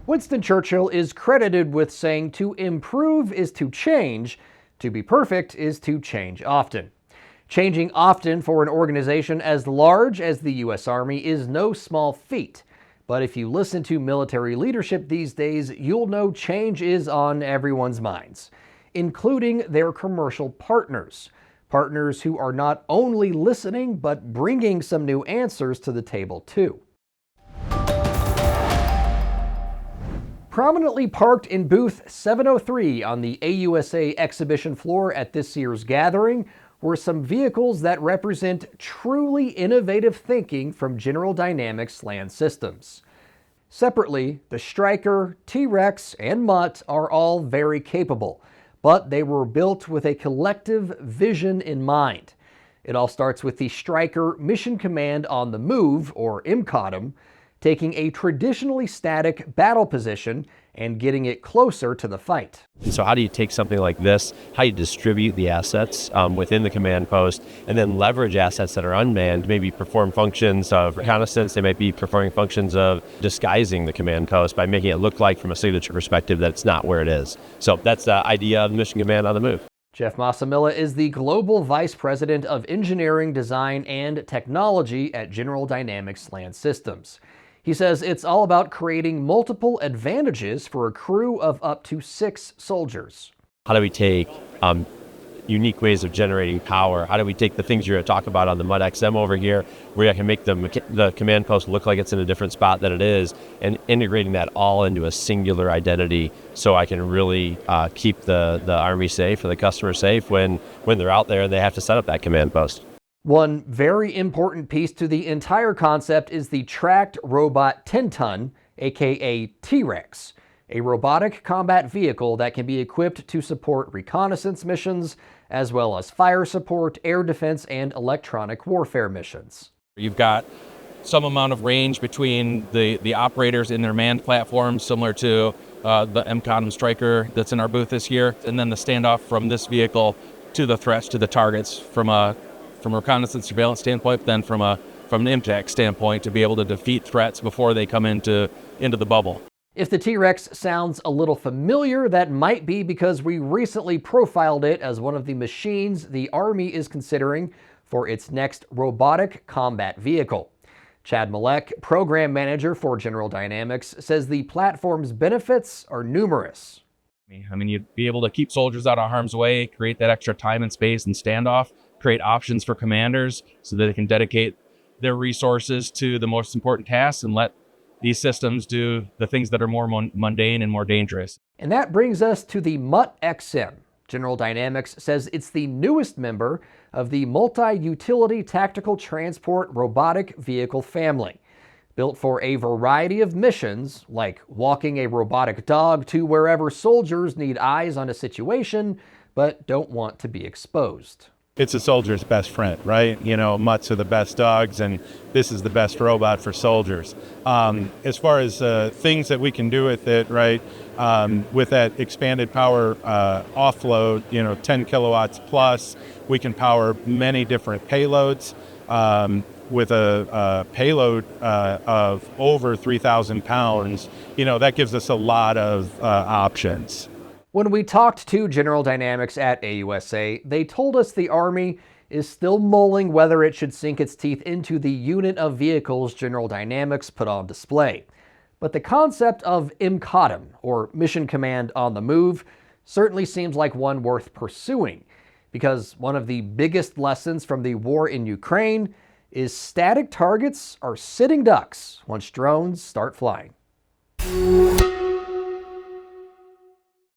Winston Churchill is credited with saying to improve is to change, to be perfect is to change often. Changing often for an organization as large as the U.S. Army is no small feat. But if you listen to military leadership these days, you'll know change is on everyone's minds, including their commercial partners. Partners who are not only listening, but bringing some new answers to the table too. Prominently parked in booth 703 on the AUSA exhibition floor at this year's gathering were some vehicles that represent truly innovative thinking from General Dynamics Land Systems. Separately, the Stryker, TRex, and Mut are all very capable, but they were built with a collective vision in mind. It all starts with the Stryker Mission Command on the Move, or MCOTM, taking a traditionally static battle position and getting it closer to the fight. So how do you take something like this, how you distribute the assets within the command post, and then leverage assets that are unmanned, maybe perform functions of reconnaissance, they might be performing functions of disguising the command post by making it look like, from a signature perspective, that it's not where it is. So that's the idea of the Mission Command on the Move. Jeff Massimilla is the Global Vice President of Engineering, Design, and Technology at General Dynamics Land Systems. He says it's all about creating multiple advantages for a crew of up to 6 soldiers. How do we take unique ways of generating power? How do we take the things you're going to talk about on the Mut XM over here, where I can make the command post look like it's in a different spot than it is, and integrating that all into a singular identity so I can really keep the Army safe or the customer safe when they're out there and they have to set up that command post. One very important piece to the entire concept is the Tracked Robot 10-Ton, aka TRex, a robotic combat vehicle that can be equipped to support reconnaissance missions, as well as fire support, air defense, and electronic warfare missions. You've got some amount of range between the operators in their manned platforms, similar to the MCOTM Stryker that's in our booth this year, and then the standoff from this vehicle to the threats, to the targets from a reconnaissance surveillance standpoint, then from an impact standpoint, to be able to defeat threats before they come into the bubble. If the TRex sounds a little familiar, that might be because we recently profiled it as one of the machines the Army is considering for its next robotic combat vehicle. Chad Malek, program manager for General Dynamics, says the platform's benefits are numerous. I mean, you'd be able to keep soldiers out of harm's way, create that extra time and space and standoff, create options for commanders so that they can dedicate their resources to the most important tasks and let these systems do the things that are more mundane and more dangerous. And that brings us to the Mut XM. General Dynamics says it's the newest member of the multi-utility tactical transport robotic vehicle family, built for a variety of missions, like walking a robotic dog to wherever soldiers need eyes on a situation but don't want to be exposed. It's a soldier's best friend, right? You know, Mutts are the best dogs, and this is the best robot for soldiers. As far as things that we can do with it, right, with that expanded power offload, 10 kilowatts plus, we can power many different payloads. With a payload of over 3,000 pounds, that gives us a lot of options. When we talked to General Dynamics at AUSA, they told us the Army is still mulling whether it should sink its teeth into the unit of vehicles General Dynamics put on display. But the concept of MCOTM, or Mission Command on the Move, certainly seems like one worth pursuing, because one of the biggest lessons from the war in Ukraine is static targets are sitting ducks once drones start flying.